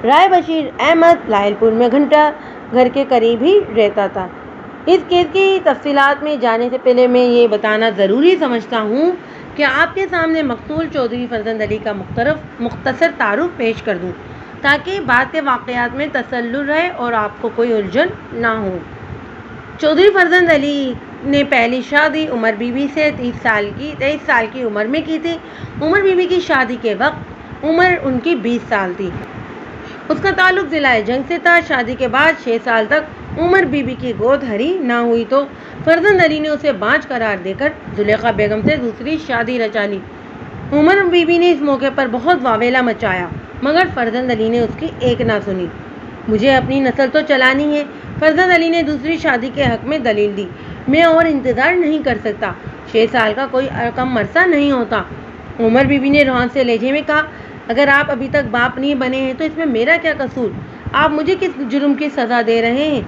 رائے بشیر احمد لائل پور میں گھنٹہ گھر کے قریب ہی رہتا تھا۔ اس کیس کی تفصیلات میں جانے سے پہلے میں یہ بتانا ضروری سمجھتا ہوں کہ آپ کے سامنے مقتول چودھری فرزند علی کا مختصر تعارف پیش کر دوں تاکہ بعد کے واقعات میں تسلسل رہے اور آپ کو کوئی الجھن نہ ہو۔ چودھری فرزند علی نے پہلی شادی عمر بی بی سے 23 سال کی عمر میں کی تھی۔ عمر بی بی کی شادی کے وقت عمر ان کی 20 سال تھی۔ اس کا تعلق ضلع جنگ سے تھا۔ شادی کے بعد 6 سال تک عمر بی بی کی گود ہری نہ ہوئی تو فرزند علی نے اسے بانجھ قرار دے کر زلیخا بیگم سے دوسری شادی رچا لی۔ عمر بی بی نے اس موقع پر بہت واویلا مچایا مگر فرزند علی نے اس کی ایک نہ سنی۔ مجھے اپنی نسل تو چلانی ہے، فرزند علی نے دوسری شادی کے حق میں دلیل دی۔ میں اور انتظار نہیں کر سکتا، 6 سال کا کوئی کم عرصہ نہیں ہوتا۔ عمر بی بی نے روحان سے لہجے میں کہا، اگر آپ ابھی تک باپ نہیں بنے ہیں تو اس میں میرا کیا قصور؟ آپ مجھے کس جرم کی سزا دے رہے ہیں؟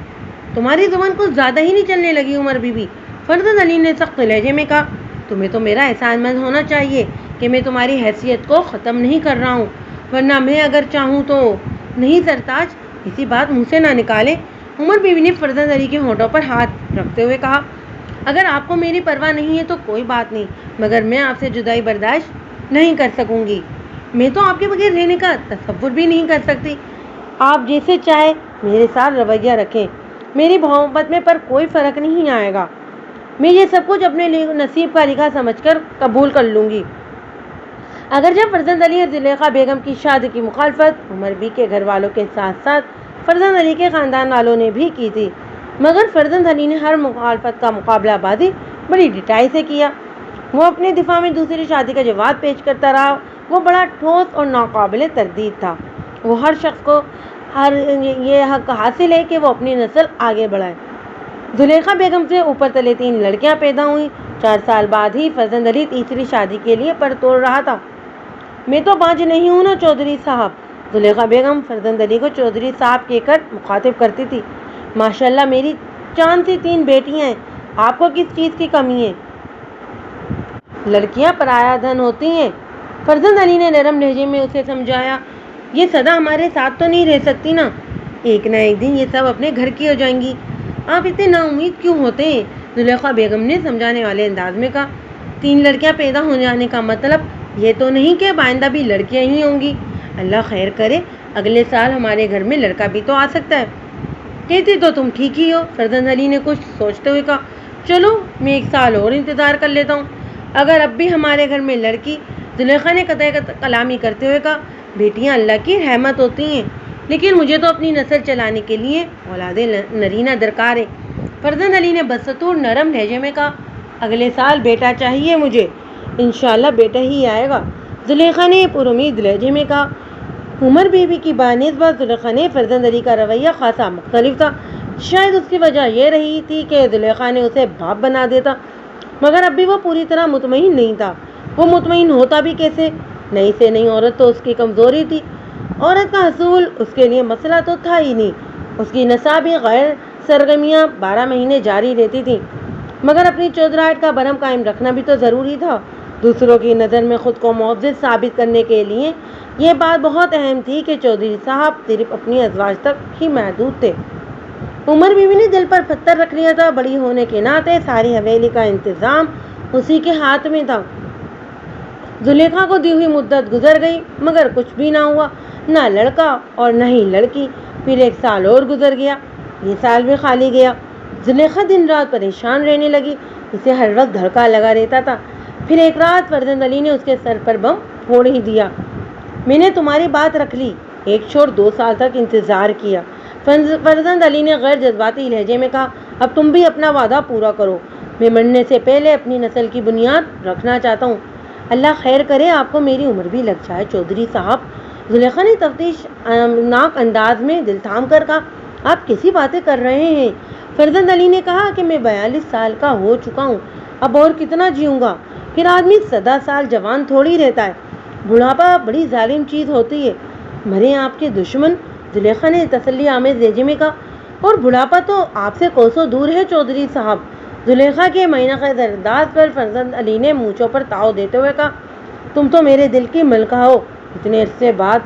تمہاری زبان کچھ زیادہ ہی نہیں چلنے لگی عمر بی بی؟ فرزند علی نے سخت لہجے میں کہا، تمہیں تو میرا احسان مند ہونا چاہیے کہ میں تمہاری حیثیت کو ختم نہیں کر رہا ہوں، ورنہ میں اگر چاہوں تو نہیں سرتاج اسی بات منہ سے نہ نکالے۔ عمر بی بی نے فرزند علی کے ہونٹوں پر ہاتھ رکھتے ہوئے کہا، اگر آپ کو میری پرواہ نہیں ہے تو کوئی بات نہیں، مگر میں آپ سے جدائی برداشت نہیں کر سکوں گی۔ میں تو آپ کے بغیر رہنے کا تصور بھی نہیں کر سکتی۔ آپ جیسے چاہے میرے ساتھ رویہ رکھیں، میری محبت میں پر کوئی فرق نہیں آئے گا۔ میں یہ سب کچھ اپنے نصیب کا لکھا سمجھ کر قبول کر لوں گی۔ اگر جب فرزند علی اور زلیخا بیگم کی شادی کی مخالفت عمر بی کے گھر والوں کے ساتھ ساتھ فرزند علی کے خاندان والوں نے بھی کی تھی، مگر فرزند علی نے ہر مخالفت کا مقابلہ بازی بڑی ڈٹائی سے کیا۔ وہ اپنے دفاع میں دوسری شادی کا جواز پیش کرتا رہا۔ وہ بڑا ٹھوس اور ناقابل تردید تھا۔ وہ ہر شخص کو یہ حق حاصل ہے کہ وہ اپنی نسل آگے بڑھائے۔ زلیخا بیگم سے اوپر تلے 3 لڑکیاں پیدا ہوئیں۔ 4 سال بعد ہی فرزند علی تیسری شادی کے لیے پر توڑ رہا تھا۔ میں تو بانجھ نہیں ہوں نا چودھری صاحب، زلیخا بیگم فرزند علی کو چودھری صاحب کہہ کر مخاطب کرتی تھی۔ ماشاءاللہ میری چاند سی 3 بیٹیاں ہیں، آپ کو کس چیز کی کمی ہے؟ لڑکیاں پرایا دھن ہوتی ہیں۔ فرزند علی نے نرم لہجے میں اسے سمجھایا، یہ سدا ہمارے ساتھ تو نہیں رہ سکتی نا، ایک نہ ایک دن یہ سب اپنے گھر کی ہو جائیں گی، آپ اتنے نا امید کیوں ہوتے ہیں؟ زلیخا بیگم نے سمجھانے والے انداز میں کہا، 3 لڑکیاں پیدا ہو جانے کا مطلب یہ تو نہیں کہ آئندہ بھی لڑکیاں ہی ہوں گی، اللہ خیر کرے اگلے سال ہمارے گھر میں لڑکا بھی تو آ سکتا ہے۔ کہتی تو تم ٹھیک ہی ہو، فرزند علی نے کچھ سوچتے ہوئے کہا، چلو میں 1 سال اور انتظار کر لیتا ہوں، اگر اب بھی ہمارے گھر میں لڑکی۔ زلیخا نے قطع کلامی کرتے ہوئے کہا، بیٹیاں اللہ کی رحمت ہوتی ہیں، لیکن مجھے تو اپنی نسل چلانے کے لیے اولاد نرینہ درکار ہے۔ فرزند علی نے بدستور نرم لہجے میں کہا، اگلے سال بیٹا چاہیے مجھے، انشاءاللہ بیٹا ہی آئے گا۔ زلیخا نے پر امید لہجے میں کہا۔ عمر بی بی کی بانسبت زلیخا نے فرزند علی کا رویہ خاصا مختلف تھا، شاید اس کی وجہ یہ رہی تھی کہ زلیخا نے اسے باپ بنا دیتا، مگر اب بھی وہ پوری طرح مطمئن نہیں تھا۔ وہ مطمئن ہوتا بھی کیسے؟ نئی سے نئی عورت تو اس کی کمزوری تھی، عورت کا حصول اس کے لیے مسئلہ تو تھا ہی نہیں، اس کی نصابی غیر سرگرمیاں 12 مہینے جاری رہتی تھیں، مگر اپنی چودراہٹ کا برہم قائم رکھنا بھی تو ضروری تھا۔ دوسروں کی نظر میں خود کو معزز ثابت کرنے کے لیے یہ بات بہت اہم تھی کہ چودھری صاحب صرف اپنی ازواج تک ہی محدود تھے۔ عمر بیوی نے دل پر پتھر رکھ لیا تھا، بڑی ہونے کے ناطے ساری حویلی کا انتظام اسی کے ہاتھ میں تھا۔ زلیخا کو دی ہوئی مدت گزر گئی مگر کچھ بھی نہ ہوا، نہ لڑکا اور نہ ہی لڑکی۔ پھر 1 سال اور گزر گیا، یہ سال بھی خالی گیا۔ زلیخا دن رات پریشان رہنے لگی، اسے ہر وقت دھڑکا لگا رہتا تھا۔ پھر ایک رات فرزند علی نے اس کے سر پر بم پھوڑ ہی دیا، میں نے تمہاری بات رکھ لی، ایک چھوڑ 2 سال تک انتظار کیا۔ فرزند علی نے غیر جذباتی لہجے میں کہا، اب تم بھی اپنا وعدہ پورا کرو، میں مرنے سے پہلے اپنی نسل کی بنیاد رکھنا چاہتا ہوں، اللہ خیر کرے آپ کو میری عمر بھی لگ جائے چودھری صاحب۔ زلیخا نے تفتیش ناک انداز میں دل تھام کر کہا، آپ کیسی باتیں کر رہے ہیں؟ فرزند علی نے کہا کہ میں 42 سال کا ہو چکا ہوں، اب اور کتنا جیوں گا؟ پھر آدمی 100 سال جوان تھوڑی رہتا ہے، بڑھاپا بڑی ظالم چیز ہوتی ہے، مرے آپ کے دشمن۔ زلیخا نے تسلی آمیز لہجے میں کہا، اور بڑھاپا تو آپ سے کوسوں دور ہے چودھری صاحب۔ زلیخا کے معنی خیز انداز پر فرزند علی نے مونچھوں پر تاؤ دیتے ہوئے کہا، تم تو میرے دل کی ملکہ ہو، اتنے عرصے بعد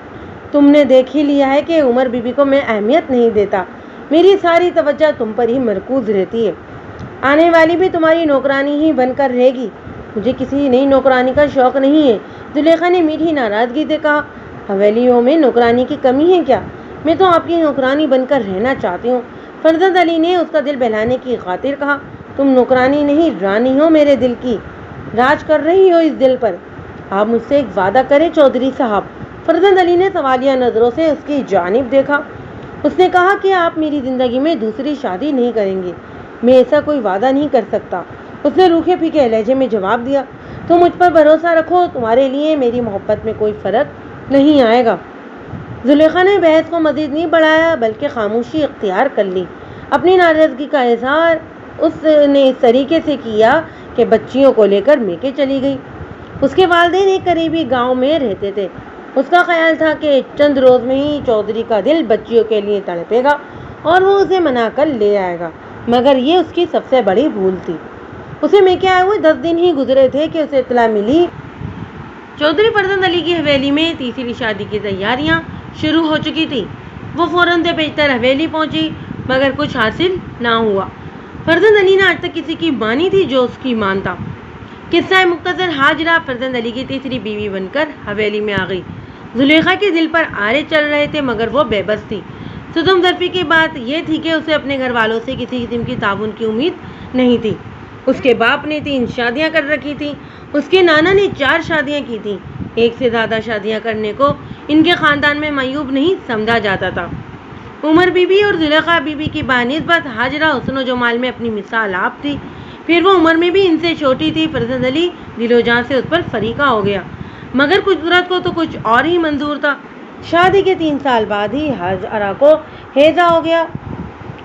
تم نے دیکھ ہی لیا ہے کہ عمر بی بی کو میں اہمیت نہیں دیتا، میری ساری توجہ تم پر ہی مرکوز رہتی ہے، آنے والی بھی تمہاری نوکرانی ہی بن کر رہے گی، مجھے کسی نئی نوکرانی کا شوق نہیں ہے۔ زلیخا نے میٹھی ناراضگی سے کہا، حویلیوں میں نوکرانی کی کمی ہے کیا؟ میں تو آپ کی نوکرانی بن کر رہنا چاہتی ہوں۔ فرزند علی نے اس کا دل بہلانے کی خاطر کہا، تم نوکرانی نہیں رانی ہو، میرے دل کی راج کر رہی ہو اس دل پر، آپ مجھ سے ایک وعدہ کریں چودھری صاحب۔ فرزند علی نے سوالیہ نظروں سے اس کی جانب دیکھا، اس نے کہا کہ آپ میری زندگی میں دوسری شادی نہیں کریں گے، میں ایسا کوئی وعدہ نہیں کر سکتا۔ اس نے روکھے پھیکے لہجے میں جواب دیا، تم مجھ پر بھروسہ رکھو، تمہارے لیے میری محبت میں کوئی فرق نہیں آئے گا۔ زلیخا نے بحث کو مزید نہیں بڑھایا بلکہ خاموشی اختیار کر لی۔ اپنی ناراضگی کا اظہار اس نے اس طریقے سے کیا کہ بچیوں کو لے کر میکے چلی گئی۔ اس کے والدین ایک قریبی گاؤں میں رہتے تھے، اس کا خیال تھا کہ چند روز میں ہی چودھری کا دل بچیوں کے لیے تڑپے گا اور وہ اسے منا کر لے آئے گا، مگر یہ اس کی سب سے بڑی بھول تھی۔ اسے میکے آئے ہوئے 10 دن ہی گزرے تھے کہ اسے اطلاع ملی چودھری فرزند علی کی حویلی میں تیسری شادی کی تیاریاں شروع ہو چکی تھی۔ وہ فوراً سے پیشتر حویلی پہنچی مگر کچھ حاصل نہ ہوا۔ فرزند علی نے آج تک کسی کی مانی تھی جو اس کی مانتا۔ قصہ مختصر، ہاجرہ فرزند علی کی تیسری بیوی بن کر حویلی میں آ گئی۔ زلیخا کے دل پر آرے چل رہے تھے مگر وہ بے بس تھی۔ صدم ظرفی کی بات یہ تھی کہ اسے اپنے گھر والوں سے کسی قسم کی تعاون کی امید نہیں تھی۔ اس کے باپ نے 3 شادیاں کر رکھی تھیں، اس کے نانا نے 4 شادیاں کی تھیں، ایک سے زیادہ شادیاں کرنے کو ان کے خاندان میں معیوب نہیں سمجھا جاتا تھا۔ عمر بی بی اور زلیخا بی بی کی بانسبت ہاجرہ حسن و جمال میں اپنی مثال آپ تھی، پھر وہ عمر میں بھی ان سے چھوٹی تھی۔ فرزند علی دل و جان سے اس پر فریقہ ہو گیا مگر قدرت کو تو کچھ اور ہی منظور تھا۔ شادی کے 3 سال بعد ہی ہاجرہ کو ہیضہ ہو گیا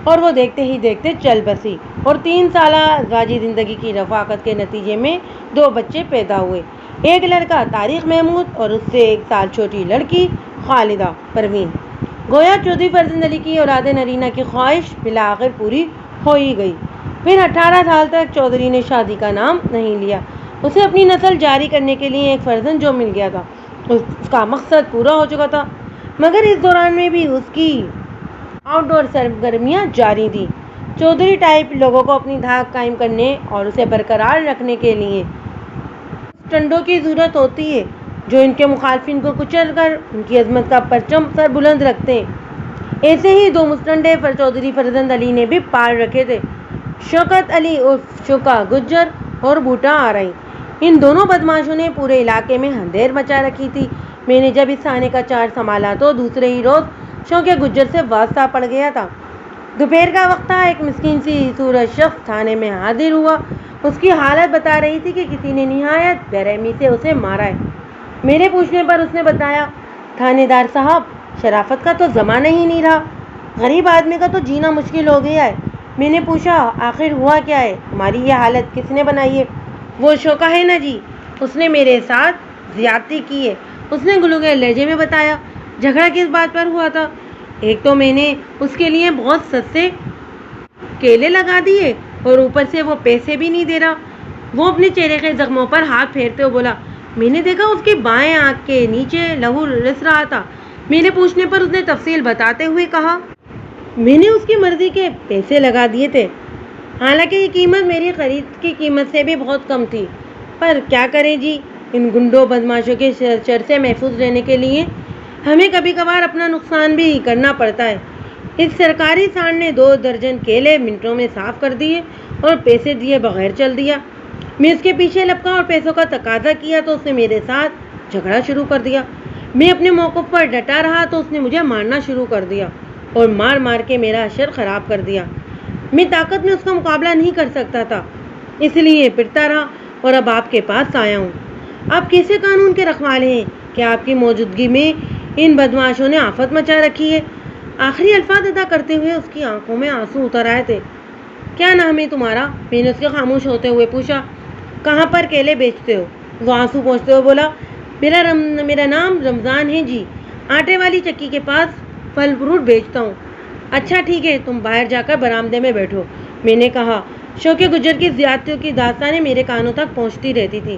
اور وہ دیکھتے ہی دیکھتے چل بسی اور 3 سالہ ازواجی زندگی کی رفاقت کے نتیجے میں 2 بچے پیدا ہوئے، ایک لڑکا طارق محمود اور اس سے 1 سال چھوٹی لڑکی خالدہ پروین۔ گویا چودھری فرزند علی کی اولاد نرینہ کی خواہش بالآخر پوری ہو ہی گئی۔ پھر 18 سال تک چودھری نے شادی کا نام نہیں لیا۔ اسے اپنی نسل جاری کرنے کے لیے ایک فرزند جو مل گیا تھا، اس کا مقصد پورا ہو چکا تھا، مگر اس دوران میں بھی اس کی آؤٹ ڈور سرگرمیاں جاری تھیں۔ چودھری ٹائپ لوگوں کو اپنی دھاک قائم کرنے اور اسے برقرار رکھنے کے لیے سٹنڈوں کی ضرورت ہوتی ہے جو ان کے مخالفین کو کچل کر ان کی عظمت کا پرچم سر بلند رکھتے ہیں۔ ایسے ہی دو مستنڈے چودھری فرزند علی نے بھی پال رکھے تھے، شوکت علی عرف شوکا گجر اور بوٹا آرائی۔ ان دونوں بدماشوں نے پورے علاقے میں اندھیر مچا رکھی تھی۔ میں نے جب اس تھانے کا چارج سنبھالا تو دوسرے ہی روز شوکے گجر سے واسطہ پڑ گیا تھا۔ دوپہر کا وقت تھا، ایک مسکین سی صورت شخص تھانے میں حاضر ہوا۔ اس کی حالت بتا رہی تھی کہ کسی نے نہایت بےرحمی سے اسے مارا ہے۔ میرے پوچھنے پر اس نے بتایا، تھانے دار صاحب، شرافت کا تو زمانہ ہی نہیں رہا، غریب آدمی کا تو جینا مشکل ہو گیا ہے۔ میں نے پوچھا، آخر ہوا کیا ہے؟ تمہاری یہ حالت کس نے بنائی ہے؟ وہ شوکا ہے نا جی، اس نے میرے ساتھ زیادتی کی ہے، اس نے گلوگے لہجے میں بتایا۔ جھگڑا کس بات پر ہوا تھا؟ ایک تو میں نے اس کے لیے بہت سستے کیلے لگا دیے اور اوپر سے وہ پیسے بھی نہیں دے رہا۔ وہ اپنے چہرے کے زخموں پر ہاتھ پھیرتے ہوئے بولا، میں نے دیکھا اس کی بائیں آنکھ کے نیچے لہو رس رہا تھا۔ میرے پوچھنے پر اس نے تفصیل بتاتے ہوئے کہا، میں نے اس کی مرضی کے پیسے لگا دیے تھے، حالانکہ یہ قیمت میری خرید کی قیمت سے بھی بہت کم تھی، پر کیا کریں جی، ان گنڈوں بدماشوں کے شر سے محفوظ رہنے کے لیے ہمیں کبھی کبھار اپنا نقصان بھی کرنا پڑتا ہے۔ اس سرکاری سانڈ نے 2 درجن کیلے منٹوں میں صاف کر دیے اور پیسے دیے بغیر چل دیا۔ میں اس کے پیچھے لپکا اور پیسوں کا تقاضا کیا تو اس نے میرے ساتھ جھگڑا شروع کر دیا۔ میں اپنے موقف پر ڈٹا رہا تو اس نے مجھے مارنا شروع کر دیا اور مار مار کے میرا اشر خراب کر دیا۔ میں طاقت میں اس کا مقابلہ نہیں کر سکتا تھا، اس لیے پٹتا رہا اور اب آپ کے پاس آیا ہوں۔ آپ کیسے قانون کے رکھوالے ہیں کہ آپ کی موجودگی میں ان بدماشوں نے آفت مچا رکھی ہے؟ آخری الفاظ ادا کرتے ہوئے اس کی آنکھوں میں آنسو اتر آئے تھے۔ کیا نام ہے تمہارا؟ میں نے اس کے خاموش ہوتے ہوئے پوچھا۔ کہاں پر کیلے بیچتے ہو؟ وہ آنسو پوچھتے ہوئے بولا، میرا نام رمضان ہے جی، آٹے والی چکی کے پاس پھل فروٹ بیچتا ہوں۔ اچھا ٹھیک ہے، تم باہر جا کر برآمدے میں بیٹھو، میں نے کہا۔ شوکے گجر کی زیادتیوں کی داستانیں میرے کانوں تک پہنچتی رہتی تھی،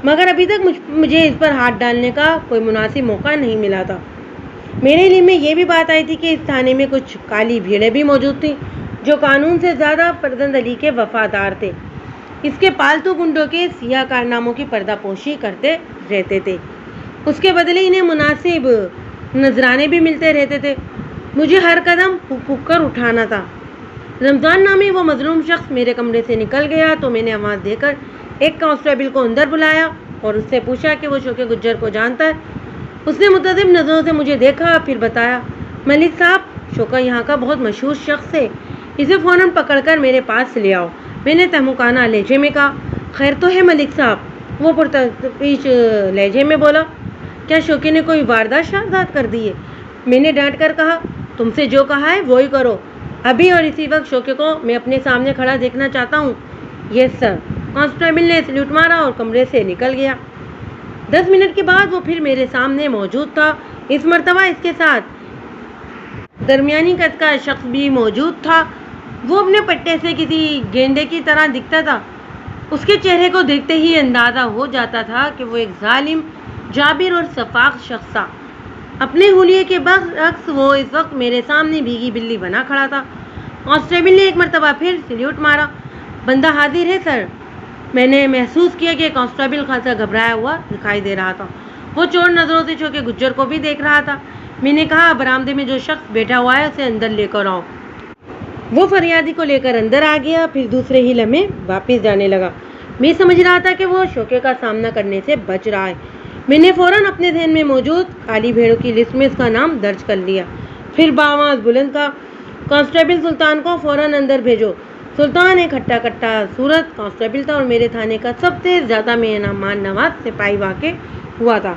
مگر ابھی تک مجھے اس پر ہاتھ ڈالنے کا کوئی مناسب موقع نہیں ملا تھا۔ میرے علم میں یہ بھی بات آئی تھی کہ اس تھانے میں کچھ کالی بھیڑیں بھی موجود تھیں جو قانون سے زیادہ فرزند علی کے وفادار تھے۔ اس کے پالتو گنڈوں کے سیاہ کارناموں کی پردہ پوشی کرتے رہتے تھے، اس کے بدلے انہیں مناسب نذرانے بھی ملتے رہتے تھے۔ مجھے ہر قدم پھک پھک کر اٹھانا تھا۔ رمضان نامی وہ مظلوم شخص میرے کمرے سے نکل گیا تو میں نے آواز دے کر ایک کانسٹیبل کو اندر بلایا اور اس سے پوچھا کہ وہ شوکے گجر کو جانتا ہے۔ اس نے متعدد نظروں سے مجھے دیکھا، پھر بتایا، ملک صاحب، شوکا یہاں کا بہت مشہور شخص ہے، اسے فوراً پکڑ کر میرے پاس لے آؤ۔ میں نے تہمکانہ لہجے میں کہا، خیر تو ہے ملک صاحب؟ وہ پرتشویش لہجے میں بولا، کیا شوکے نے کوئی واردات شاردات کر دی ہے؟ میں نے ڈانٹ کر کہا، تم سے جو کہا ہے وہی کرو، ابھی اور اسی وقت شوکے کو میں اپنے سامنے کھڑا دیکھنا چاہتا ہوں۔ یس سر۔ کانسٹیبل نے سلیوٹ مارا اور کمرے سے نکل گیا۔ 10 منٹ کے بعد وہ پھر میرے سامنے موجود تھا۔ اس مرتبہ اس کے ساتھ درمیانی قد کا شخص بھی موجود تھا۔ وہ اپنے پٹے سے کسی گینڈے کی طرح دکھتا تھا۔ اس کے چہرے کو دیکھتے ہی اندازہ ہو جاتا تھا کہ وہ ایک ظالم، جابر اور شفاق شخص تھا۔ اپنے حلیے کے برعکس وہ اس وقت میرے سامنے بھیگی بلی بنا کھڑا تھا۔ کانسٹیبل نے ایک مرتبہ پھر سلیوٹ مارا۔ بندہ حاضر ہے سر۔ میں نے محسوس کیا کہ کانسٹیبل خاصا گھبرایا ہوا دکھائی دے رہا تھا۔ وہ چور نظروں سے شوکے گجر کو بھی دیکھ رہا تھا۔ میں نے کہا، برآمدے میں جو شخص بیٹھا ہوا ہے اسے اندر لے کر آؤ۔ وہ فریادی کو لے کر اندر آ گیا، پھر دوسرے ہی لمحے واپس جانے لگا۔ میں سمجھ رہا تھا کہ وہ شوکے کا سامنا کرنے سے بچ رہا ہے۔ میں نے فوراً اپنے ذہن میں موجود کالی بھیڑوں کی لسٹ میں اس کا نام درج کر لیا۔ پھر بآواز بلند کہا، کانسٹیبل سلطان کو فوراً اندر بھیجو۔ سلطان ایک ہٹا کٹا صورت کانسٹیبل تھا اور میرے تھانے کا سب سے زیادہ مہمان نواز سپاہی واقع ہوا تھا۔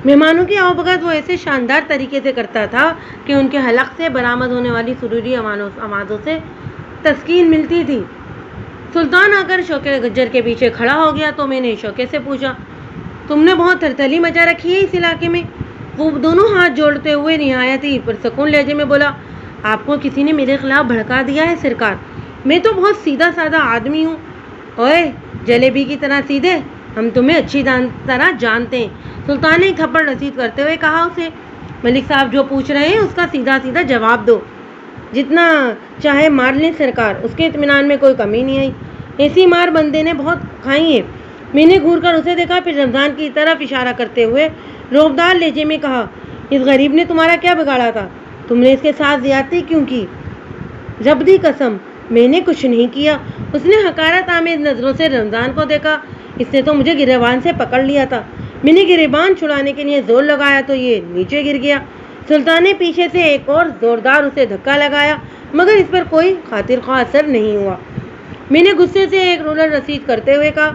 مہمانوں کی آؤبگت وہ ایسے شاندار طریقے سے کرتا تھا کہ ان کے حلق سے برآمد ہونے والی سروری آوازوں سے تسکین ملتی تھی۔ سلطان آ کر شوکے گجر کے پیچھے کھڑا ہو گیا تو میں نے شوکے سے پوچھا، تم نے بہت تھرتھلی مچا رکھی ہے اس علاقے میں؟ وہ دونوں ہاتھ جوڑتے ہوئے نہایت ہی پرسکون لہجے میں بولا، آپ کو کسی نے میرے خلاف بھڑکا دیا ہے سرکار، میں تو بہت سیدھا سادہ آدمی ہوں۔ اوئے جلیبی کی طرح سیدھے، ہم تمہیں اچھی طرح جانتے ہیں، سلطان نے ایک تھپڑ رسید کرتے ہوئے کہا اسے۔ ملک صاحب جو پوچھ رہے ہیں اس کا سیدھا سیدھا جواب دو، جتنا چاہے مار لیں سرکار، اس کے اطمینان میں کوئی کمی نہیں آئی۔ ایسی مار بندے نے بہت کھائی ہے۔ میں نے گھور کر اسے دیکھا، پھر رمضان کی طرف اشارہ کرتے ہوئے روبدار لہجے میں کہا، اس غریب نے تمہارا کیا بگاڑا تھا؟ تم نے اس کے ساتھ زیادتی کیوں کی؟ ربدی قسم، میں نے کچھ نہیں کیا۔ اس نے حقارت آمیز نظروں سے رمضان کو دیکھا۔ اس نے تو مجھے گریبان سے پکڑ لیا تھا، میں نے گریبان چھڑانے کے لیے زور لگایا تو یہ نیچے گر گیا۔ سلطان نے پیچھے سے ایک اور زوردار اسے دھکا لگایا، مگر اس پر کوئی خاطر خواہ اثر نہیں ہوا۔ میں نے غصے سے ایک رولر رسید کرتے ہوئے کہا،